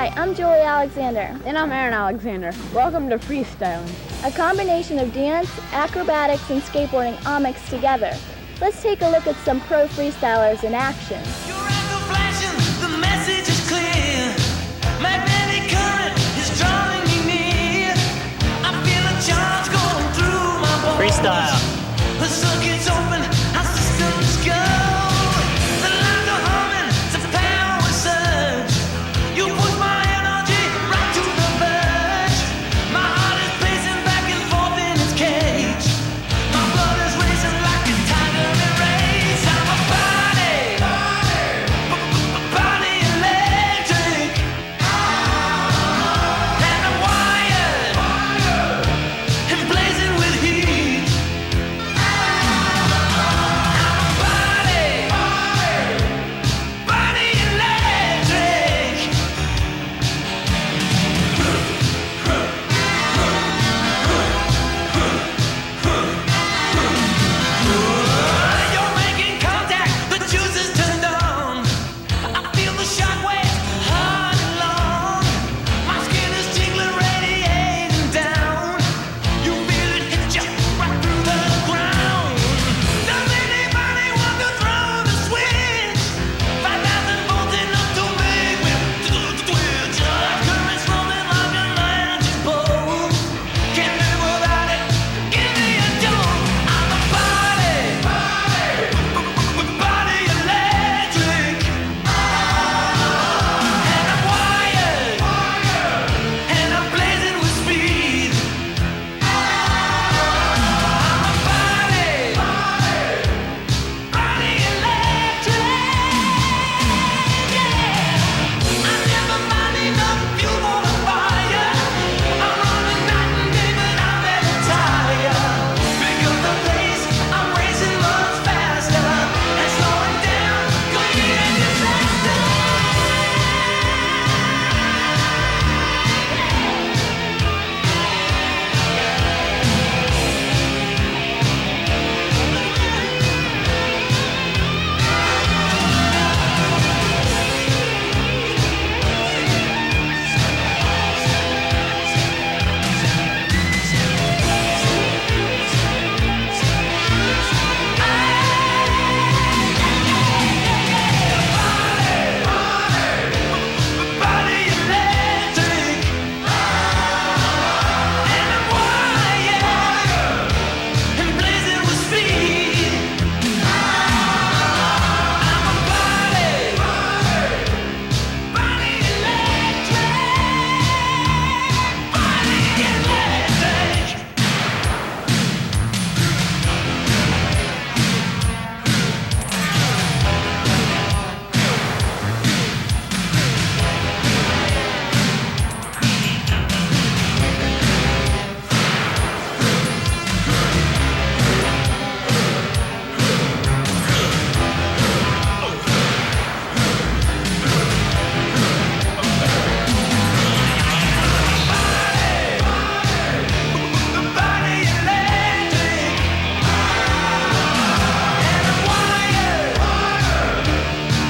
Hi, I'm Julie Alexander. And I'm Aaron Alexander. Welcome to Freestyling, a combination of dance, acrobatics, and skateboarding all mixed together. Let's take a look at some pro freestylers in action. The message is clear. Magnetic current is drawing me near. I feel a charge going through my bones. Freestyle. The circuit's open, our systems go. The lines are humming, it's a power surge. You push my energy right to the verge. My heart is pacing back and forth in its cage. My blood is racing like a tiger in race. I'm a body electric. And I'm wired and blazing with heat. Body electric. You're making contact, the juice is turned on. I feel the shockwaves hard and long. My skin is tingling, radiating down. You feel it hit you right through the ground. Does anybody want to throw the switch? 5,000 volts enough to make me twitch. Current's rolling like a magic pole. Can't live without it. Give me a dose. I'm a body electric. And I'm wired. And I'm blazing with speed. I'm a body electric. I never mind enough fuel for the fire. I'm running night and day, but I'm never tired. Pick up the pace, I'm racing much faster. And slowing down could be a disaster. Body electric. And I'm wired and blazing with speed. I'm a body electric. Body electric. Body electric. And I'm wired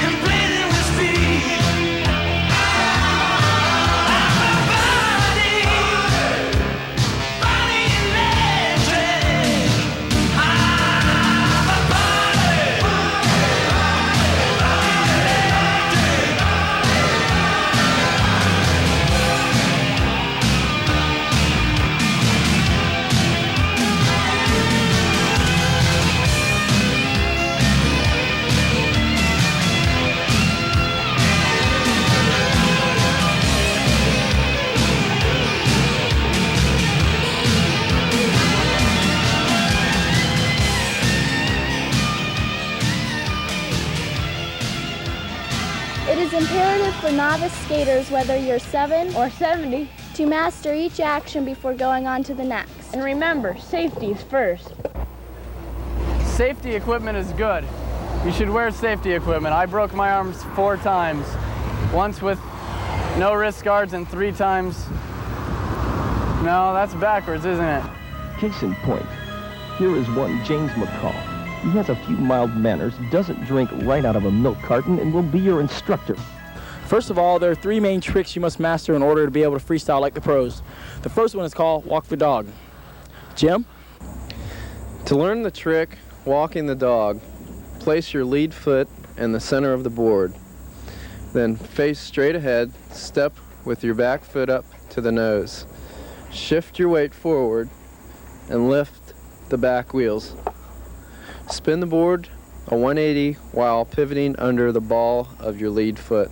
and blazing with speed. I'm a body electric. I'm a body It is imperative for novice skaters, whether you're 7 or 70. to master each action before going on to the next. And remember, safety is first. Safety equipment is good. You should wear safety equipment. I broke my arms 4 times. Once with no wrist guards and 3 times. No, that's backwards, isn't it? Case in point, here is one James McCall. He has a few mild manners, doesn't drink right out of a milk carton, and will be your instructor. First of all, there are 3 main tricks you must master in order to be able to freestyle like the pros. The first one is called walk the dog. Jim? To learn the trick, walking the dog, place your lead foot in the center of the board. Then face straight ahead, step with your back foot up to the nose. Shift your weight forward and lift the back wheels. Spin the board a 180 while pivoting under the ball of your lead foot.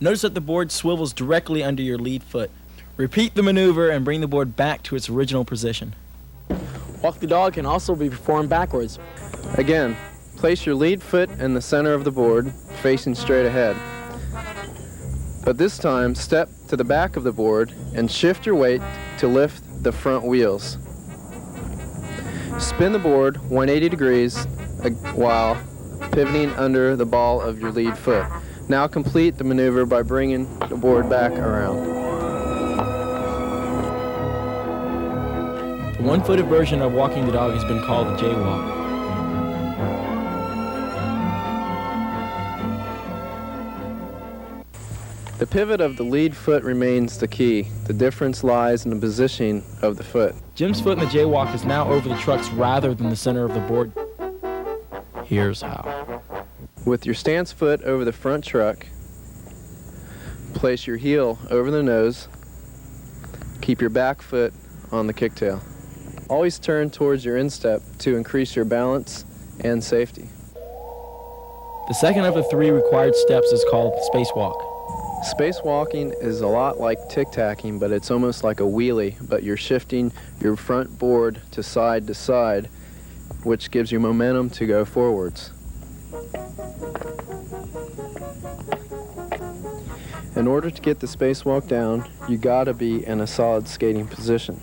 Notice that the board swivels directly under your lead foot. Repeat the maneuver and bring the board back to its original position. Walk the dog can also be performed backwards. Again, place your lead foot in the center of the board, facing straight ahead. But this time, step to the back of the board and shift your weight to lift the front wheels. Spin the board 180 degrees while pivoting under the ball of your lead foot. Now complete the maneuver by bringing the board back around. The one-footed version of walking the dog has been called the jaywalk. The pivot of the lead foot remains the key. The difference lies in the positioning of the foot. Jim's foot in the jaywalk is now over the trucks rather than the center of the board. Here's how. With your stance foot over the front truck, place your heel over the nose. Keep your back foot on the kicktail. Always turn towards your instep to increase your balance and safety. The second of the 3 required steps is called spacewalk. Spacewalking is a lot like tic-tacking, but it's almost like a wheelie, but you're shifting your front board to side, which gives you momentum to go forwards. In order to get the spacewalk down, you gotta be in a solid skating position.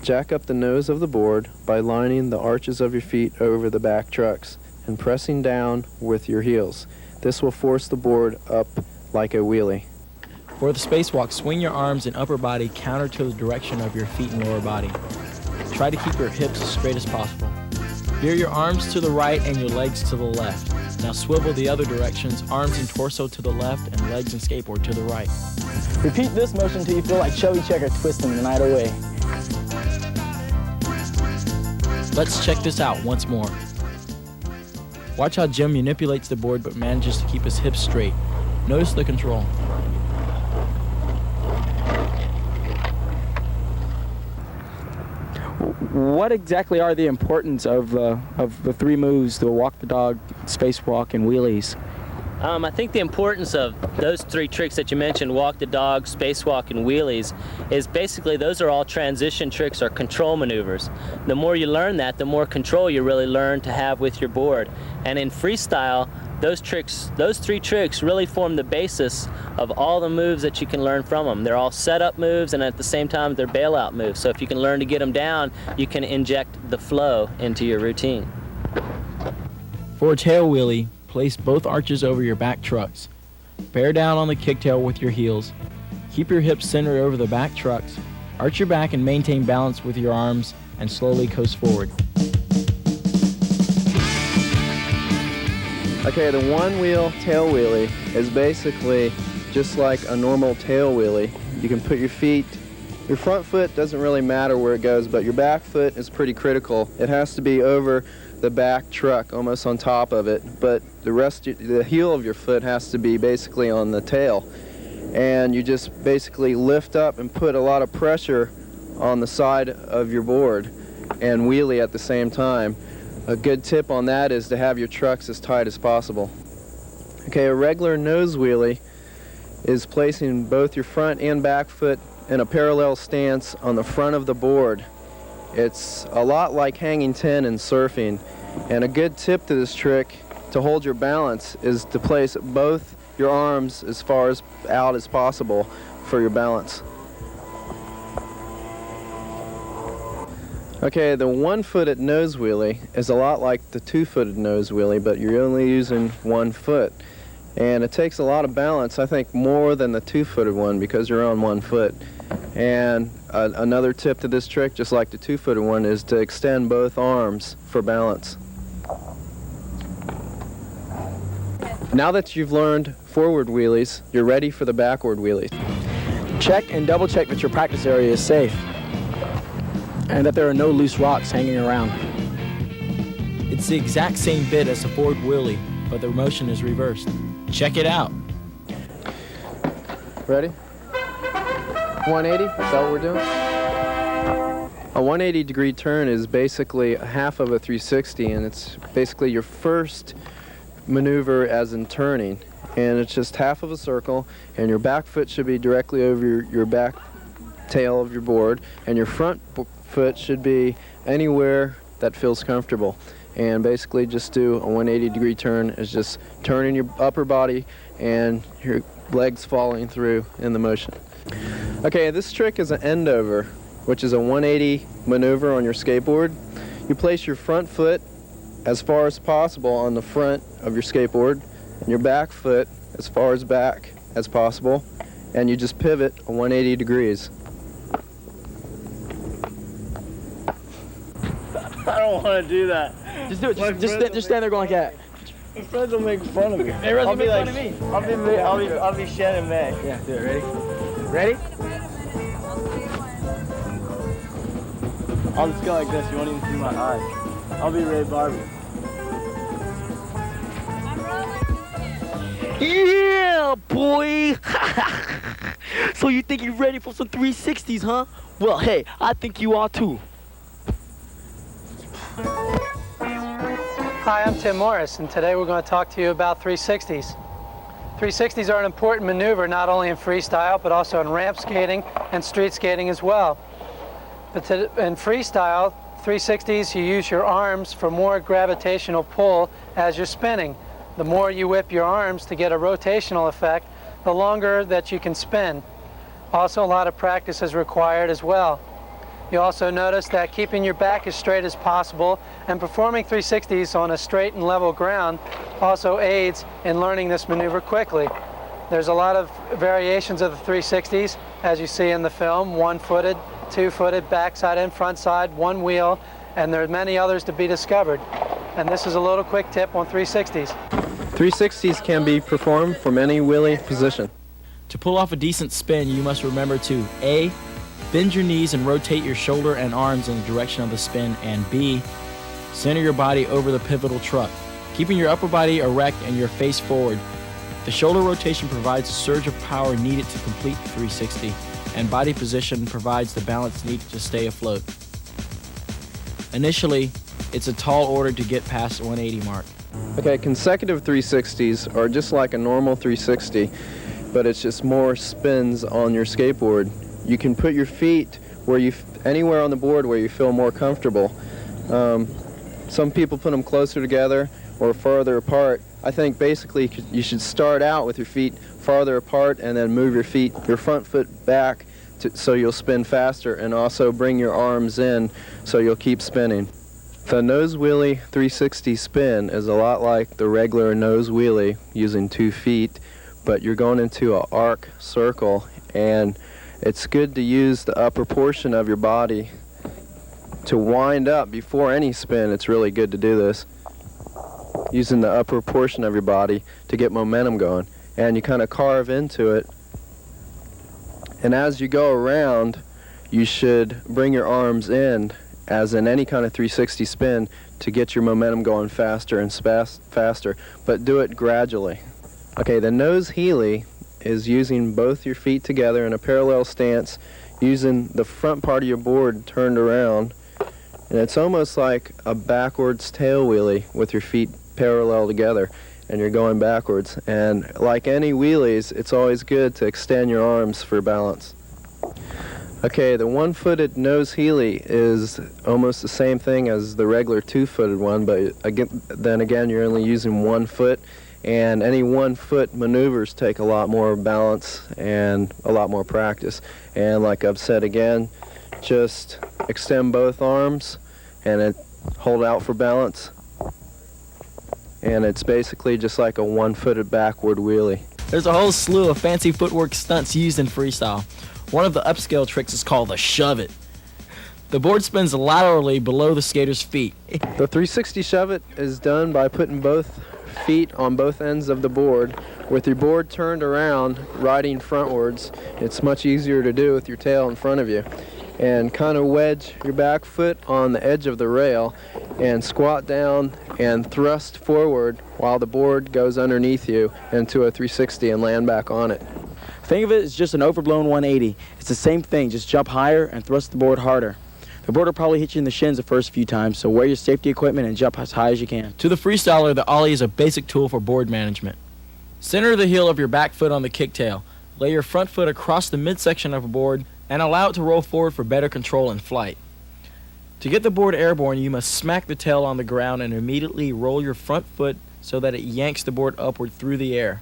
Jack up the nose of the board by lining the arches of your feet over the back trucks and pressing down with your heels. This will force the board up like a wheelie. For the spacewalk, swing your arms and upper body counter to the direction of your feet and lower body. Try to keep your hips as straight as possible. Veer your arms to the right and your legs to the left. Now swivel the other directions, arms and torso to the left and legs and skateboard to the right. Repeat this motion until you feel like Chubby Checker twisting the night away. Let's check this out once more. Watch how Jim manipulates the board but manages to keep his hips straight. Notice the control. What exactly are the importance of the 3 moves, the walk the dog, spacewalk, and wheelies? I think the importance of those 3 tricks that you mentioned, walk the dog, spacewalk, and wheelies, is basically those are all transition tricks or control maneuvers. The more you learn that, the more control you really learn to have with your board. And in freestyle, those 3 tricks really form the basis of all the moves that you can learn from them. They're all setup moves, and at the same time they're bailout moves. So if you can learn to get them down, you can inject the flow into your routine. For a tail wheelie, place both arches over your back trucks. Bear down on the kicktail with your heels. Keep your hips centered over the back trucks. Arch your back and maintain balance with your arms and slowly coast forward. Okay, the one-wheel tail wheelie is basically just like a normal tail wheelie. You can put your front foot doesn't really matter where it goes, but your back foot is pretty critical. It has to be over the back truck, almost on top of it, but the heel of your foot has to be basically on the tail. And you just basically lift up and put a lot of pressure on the side of your board and wheelie at the same time. A good tip on that is to have your trucks as tight as possible. Okay, a regular nose wheelie is placing both your front and back foot in a parallel stance on the front of the board. It's a lot like hanging 10 and surfing. And a good tip to this trick to hold your balance is to place both your arms as far out as possible for your balance. Okay, the one-footed nose wheelie is a lot like the two-footed nose wheelie, but you're only using one foot. And it takes a lot of balance, I think more than the two-footed one because you're on one foot. And another tip to this trick, just like the two-footed one, is to extend both arms for balance. Now that you've learned forward wheelies, you're ready for the backward wheelies. Check and double check that your practice area is safe and that there are no loose rocks hanging around. It's the exact same bit as a forward wheelie, but the motion is reversed. Check it out. Ready? 180, is that what we're doing? A 180-degree turn is basically half of a 360, and it's basically your first maneuver as in turning. And it's just half of a circle, and your back foot should be directly over your back tail of your board, and your front foot should be anywhere that feels comfortable. And basically just do a 180-degree turn is just turning your upper body and your legs falling through in the motion. Okay, this trick is an end over, which is a 180 maneuver on your skateboard. You place your front foot as far as possible on the front of your skateboard, and your back foot as far as back as possible, and you just pivot 180 degrees. I don't want to do that. Just do it. Just stand there going like that. My friends will make fun of me. Everyone's gonna make fun of me. I'll be Shannon May. Yeah, do it. Ready? I'll just go like this. You won't even see my eyes. I'll be Ray Barbie. Yeah, boy! So you think you're ready for some 360s, huh? Well, hey, I think you are too. Hi, I'm Tim Morris, and today we're going to talk to you about 360s. 360s are an important maneuver not only in freestyle, but also in ramp skating and street skating as well. But in freestyle, 360s, you use your arms for more gravitational pull as you're spinning. The more you whip your arms to get a rotational effect, the longer that you can spin. Also, a lot of practice is required as well. You also notice that keeping your back as straight as possible and performing 360s on a straight and level ground also aids in learning this maneuver quickly. There's a lot of variations of the 360s, as you see in the film: one-footed, two-footed, backside and front side, one wheel, and there are many others to be discovered. And this is a little quick tip on 360s. 360s can be performed from any wheelie position. To pull off a decent spin, you must remember to A, bend your knees and rotate your shoulder and arms in the direction of the spin, and B, center your body over the pivotal truck, keeping your upper body erect and your face forward. The shoulder rotation provides a surge of power needed to complete the 360, and body position provides the balance needed to stay afloat. Initially, it's a tall order to get past the 180 mark. Okay, consecutive 360s are just like a normal 360, but it's just more spins on your skateboard. You can put your feet anywhere on the board where you feel more comfortable. Some people put them closer together or farther apart. I think basically you should start out with your feet farther apart and then move your front foot back so you'll spin faster, and also bring your arms in so you'll keep spinning. The nose wheelie 360 spin is a lot like the regular nose wheelie using 2 feet, but you're going into an arc circle, and it's good to use the upper portion of your body to wind up before any spin. It's really good to do this, using the upper portion of your body to get momentum going, and you kind of carve into it. And as you go around, you should bring your arms in, as in any kind of 360 spin, to get your momentum going faster and faster, but do it gradually. Okay, the nose wheelie is using both your feet together in a parallel stance, using the front part of your board turned around, and it's almost like a backwards tail wheelie with your feet parallel together, and you're going backwards. And like any wheelies, it's always good to extend your arms for balance. Okay, the one-footed nose wheelie is almost the same thing as the regular two-footed one, but then again, you're only using one foot, and any one-foot maneuvers take a lot more balance and a lot more practice. And like I've said again, just extend both arms and hold out for balance. And it's basically just like a one-footed backward wheelie. There's a whole slew of fancy footwork stunts used in freestyle. One of the upscale tricks is called the shove it. The board spins laterally below the skater's feet. The 360 shove it is done by putting both feet on both ends of the board. With your board turned around, riding frontwards, it's much easier to do with your tail in front of you. And kind of wedge your back foot on the edge of the rail and squat down and thrust forward while the board goes underneath you into a 360 and land back on it. Think of it as just an overblown 180. It's the same thing, just jump higher and thrust the board harder. The board will probably hit you in the shins the first few times, so wear your safety equipment and jump as high as you can. To the freestyler, the ollie is a basic tool for board management. Center the heel of your back foot on the kicktail. Lay your front foot across the midsection of a board and allow it to roll forward for better control in flight. To get the board airborne, you must smack the tail on the ground and immediately roll your front foot so that it yanks the board upward through the air.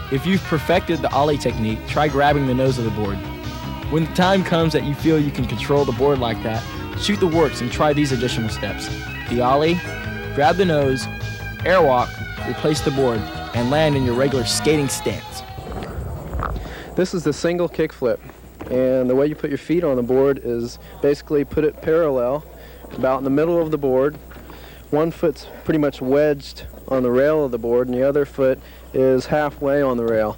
If you've perfected the ollie technique, try grabbing the nose of the board. When the time comes that you feel you can control the board like that, shoot the works and try these additional steps. The ollie, grab the nose, airwalk, replace the board, and land in your regular skating stance. This is the single kickflip, and the way you put your feet on the board is basically put it parallel, about in the middle of the board. One foot's pretty much wedged on the rail of the board, and the other foot is halfway on the rail.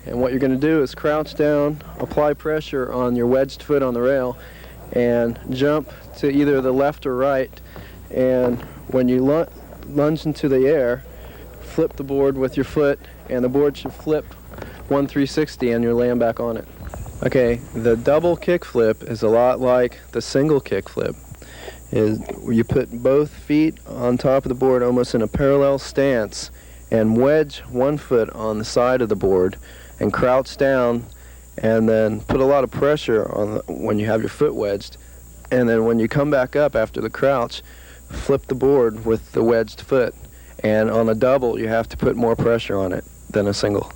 And what you're going to do is crouch down, apply pressure on your wedged foot on the rail, and jump to either the left or right. And when you lunge into the air, flip the board with your foot, and the board should flip 360 and you'll land back on it. Okay, the double kickflip is a lot like the single kickflip. You put both feet on top of the board almost in a parallel stance and wedge one foot on the side of the board and crouch down, and then put a lot of pressure on when you have your foot wedged, and then when you come back up after the crouch, flip the board with the wedged foot. And on a double you have to put more pressure on it than a single.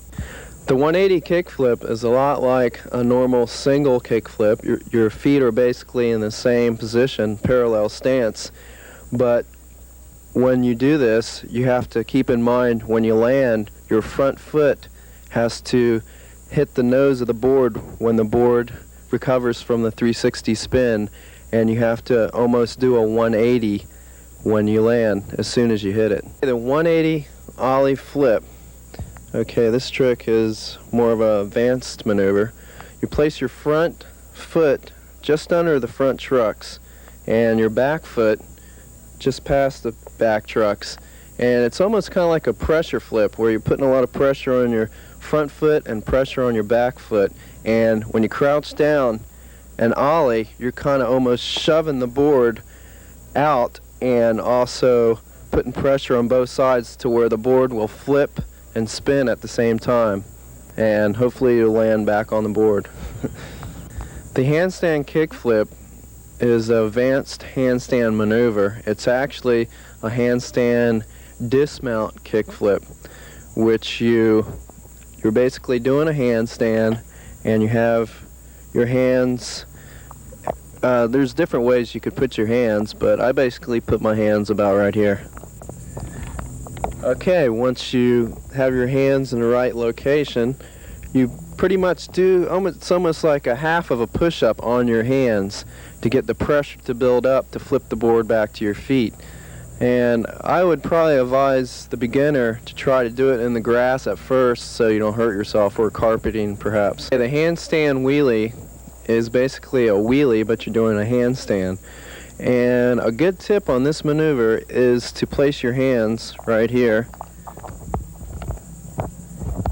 The 180 kickflip is a lot like a normal single kickflip. Your feet are basically in the same position, parallel stance, but when you do this, you have to keep in mind when you land, your front foot has to hit the nose of the board when the board recovers from the 360 spin, and you have to almost do a 180 when you land as soon as you hit it. The 180 ollie flip. Okay, this trick is more of an advanced maneuver. You place your front foot just under the front trucks and your back foot just past the back trucks, and it's almost kind of like a pressure flip where you're putting a lot of pressure on your front foot and pressure on your back foot, and when you crouch down and ollie, you're kind of almost shoving the board out and also putting pressure on both sides to where the board will flip and spin at the same time, and hopefully you'll land back on the board. The handstand kickflip is an advanced handstand maneuver. It's actually a handstand dismount kickflip, which you're basically doing a handstand and you have your hands. There's different ways you could put your hands, but I basically put my hands about right here. Okay, once you have your hands in the right location, you pretty much do it's almost like a half of a push-up on your hands to get the pressure to build up to flip the board back to your feet. And I would probably advise the beginner to try to do it in the grass at first so you don't hurt yourself, or carpeting perhaps. The handstand wheelie is basically a wheelie, but you're doing a handstand. And a good tip on this maneuver is to place your hands right here,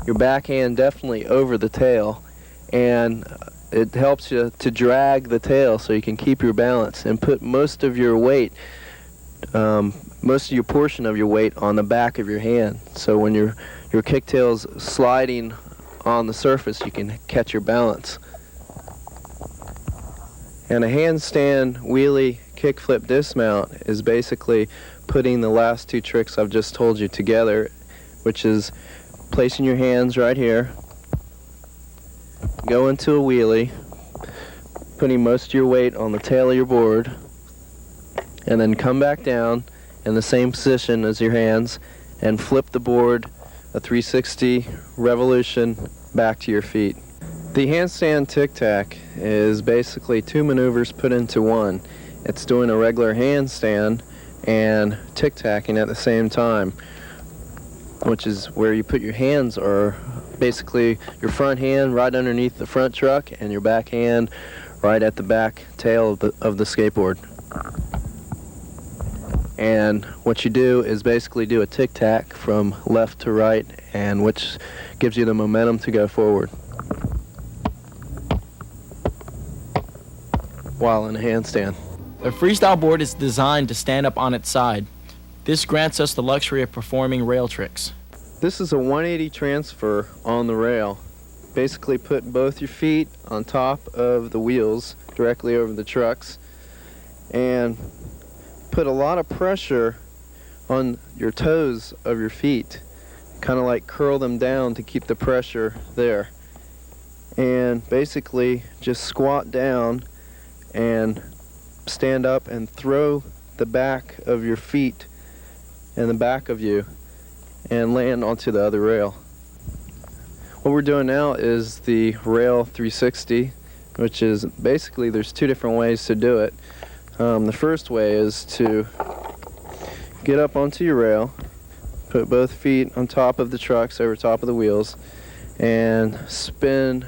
your backhand definitely over the tail, and it helps you to drag the tail so you can keep your balance and put most of your weight, most of your portion of your weight on the back of your hand. So when your kicktail's sliding on the surface, you can catch your balance. And a handstand wheelie kickflip dismount is basically putting the last two tricks I've just told you together, which is placing your hands right here, go into a wheelie, putting most of your weight on the tail of your board, and then come back down in the same position as your hands and flip the board a 360 revolution back to your feet. The handstand tic-tac is basically two maneuvers put into one. It's doing a regular handstand and tic-tacking at the same time. which is where you put your hands, or basically your front hand right underneath the front truck and your back hand right at the back tail of the skateboard. And what you do is basically do a tic-tac from left to right, and which gives you the momentum to go forward while in a handstand. A freestyle board is designed to stand up on its side. This grants us the luxury of performing rail tricks. This is a 180 transfer on the rail. Basically put both your feet on top of the wheels directly over the trucks and put a lot of pressure on your toes of your feet, kind of like curl them down to keep the pressure there, and basically just squat down and stand up and throw the back of your feet and the back of you and land onto the other rail. What we're doing now is the rail 360, which is basically, there's two different ways to do it. The first way is to get up onto your rail, put both feet on top of the trucks, over top of the wheels, and spin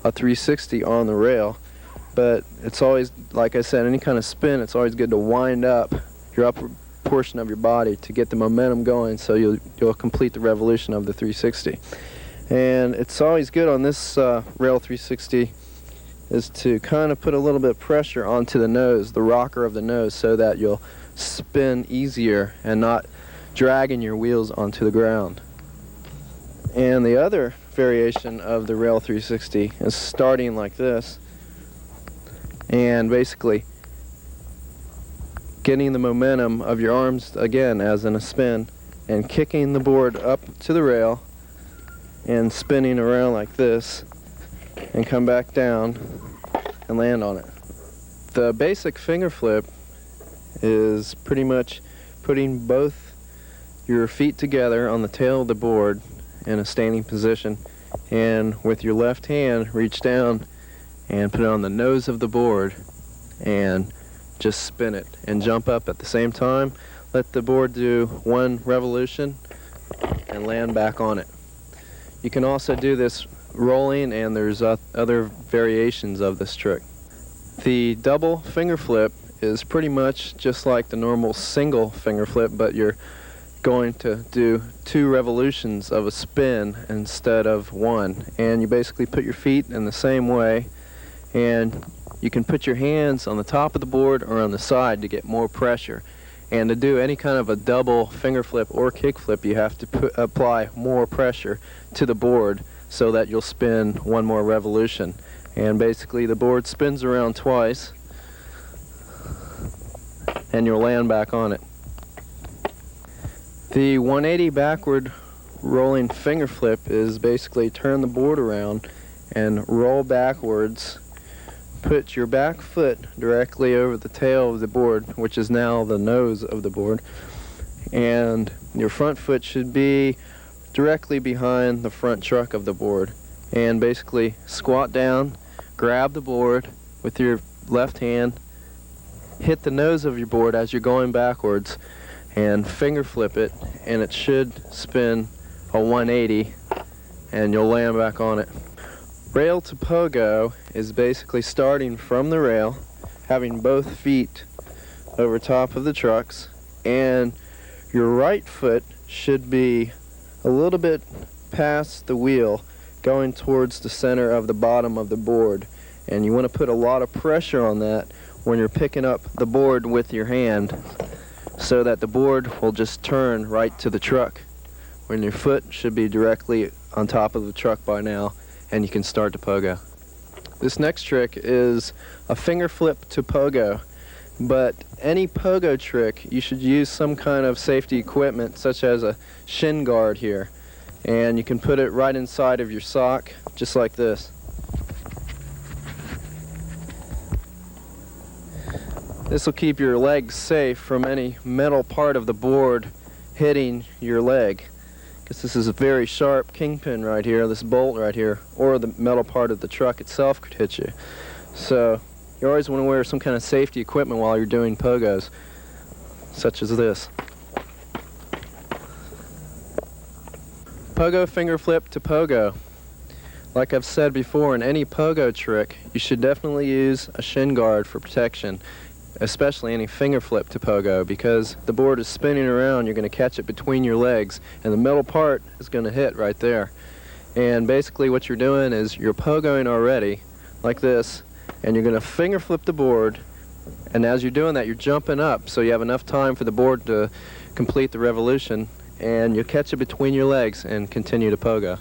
a 360 on the rail. But it's always, like I said, any kind of spin, it's always good to wind up your upper portion of your body to get the momentum going, so you'll complete the revolution of the 360. And it's always good on this rail 360 is to kind of put a little bit of pressure onto the nose, the rocker of the nose, so that you'll spin easier and not dragging your wheels onto the ground. And the other variation of the rail 360 is starting like this and basically getting the momentum of your arms again as in a spin and kicking the board up to the rail and spinning around like this and come back down and land on it. The basic finger flip is pretty much putting both your feet together on the tail of the board in a standing position, and with your left hand reach down and put it on the nose of the board and just spin it and jump up at the same time. Let the board do one revolution and land back on it. You can also do this rolling, and there's other variations of this trick. The double finger flip is pretty much just like the normal single finger flip, but you're going to do 2 revolutions of a spin instead of 1. And you basically put your feet in the same way, and you can put your hands on the top of the board or on the side to get more pressure. And to do any kind of a double finger flip or kick flip, you have to apply more pressure to the board so that you'll spin 1 more revolution. And basically the board spins around twice and you'll land back on it. The 180 backward rolling finger flip is basically turn the board around and roll backwards. Put your back foot directly over the tail of the board, which is now the nose of the board, and your front foot should be directly behind the front truck of the board. And basically squat down, grab the board with your left hand, hit the nose of your board as you're going backwards, and finger flip it, and it should spin a 180 and you'll land back on it. Rail to pogo is basically starting from the rail, having both feet over top of the trucks, and your right foot should be a little bit past the wheel, going towards the center of the bottom of the board. And you want to put a lot of pressure on that when you're picking up the board with your hand, so that the board will just turn right to the truck, when your foot should be directly on top of the truck by now, and you can start to pogo. This next trick is a finger flip to pogo, but any pogo trick you should use some kind of safety equipment, such as a shin guard here, and you can put it right inside of your sock, just like this. This will keep your legs safe from any metal part of the board hitting your leg. This is a very sharp kingpin right here, this bolt right here, or the metal part of the truck itself could hit you. So you always want to wear some kind of safety equipment while you're doing pogos, such as this. Pogo finger flip to pogo. Like I've said before, in any pogo trick, you should definitely use a shin guard for protection, especially any finger flip to pogo, because the board is spinning around. You're going to catch it between your legs, and the middle part is going to hit right there. And basically what you're doing is you're pogoing already, like this, and you're going to finger flip the board, and as you're doing that, you're jumping up, so you have enough time for the board to complete the revolution, and you catch it between your legs and continue to pogo.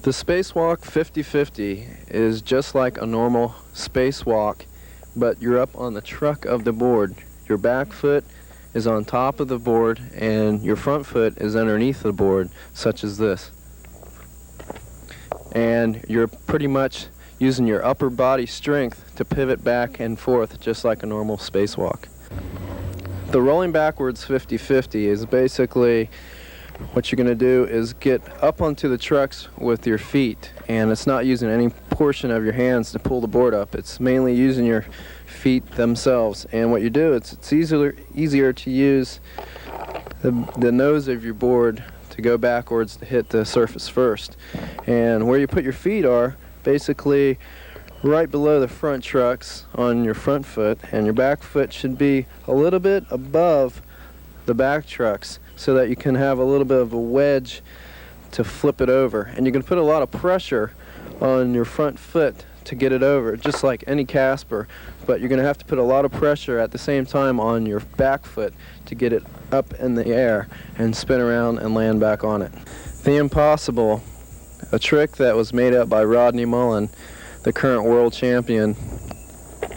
The Spacewalk 50-50 is just like a normal spacewalk, but you're up on the truck of the board. Your back foot is on top of the board and your front foot is underneath the board, such as this. And you're pretty much using your upper body strength to pivot back and forth just like a normal spacewalk. The rolling backwards 50-50 is basically what you're going to do is get up onto the trucks with your feet, and it's not using any portion of your hands to pull the board up. It's mainly using your feet themselves. And what you do, it's easier to use the nose of your board to go backwards to hit the surface first. And where you put your feet are basically right below the front trucks on your front foot, and your back foot should be a little bit above the back trucks, so that you can have a little bit of a wedge to flip it over. And you can put a lot of pressure on your front foot to get it over, just like any Casper, but you're going to have to put a lot of pressure at the same time on your back foot to get it up in the air and spin around and land back on it. The Impossible, a trick that was made up by Rodney Mullen, the current world champion.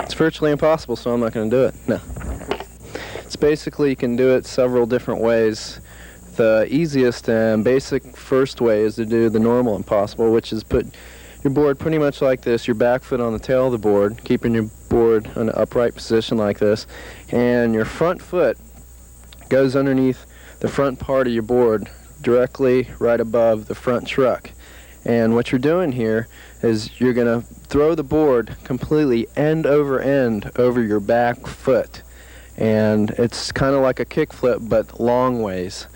It's virtually impossible, so I'm not going to do it. No. It's basically, you can do it several different ways. The easiest and basic first way is to do the normal Impossible, which is put your board pretty much like this, your back foot on the tail of the board, keeping your board in an upright position like this, and your front foot goes underneath the front part of your board, directly right above the front truck. And what you're doing here is you're going to throw the board completely end over your back foot. And it's kind of like a kickflip, but long ways.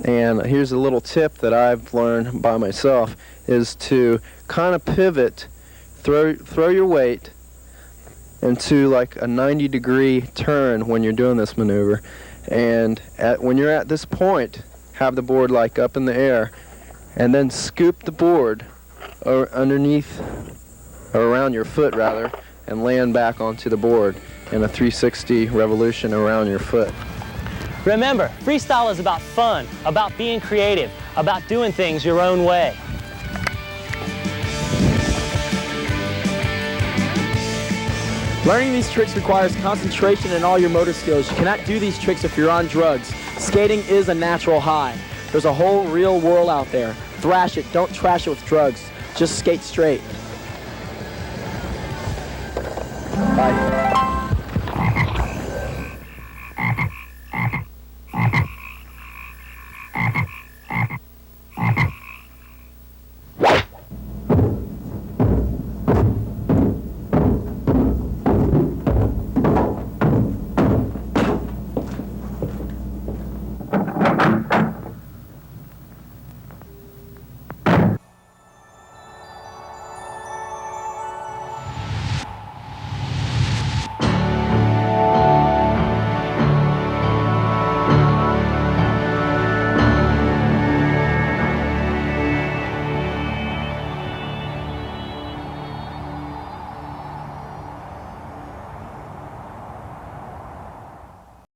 And here's a little tip that I've learned by myself, is to kind of pivot, throw your weight into like a 90-degree turn when you're doing this maneuver. And when you're at this point, have the board like up in the air, and then scoop the board underneath, or around your foot rather, and land back onto the board in a 360 revolution around your foot. Remember, freestyle is about fun, about being creative, about doing things your own way. Learning these tricks requires concentration in all your motor skills. You cannot do these tricks if you're on drugs. Skating is a natural high. There's a whole real world out there. Thrash it, don't trash it with drugs. Just skate straight.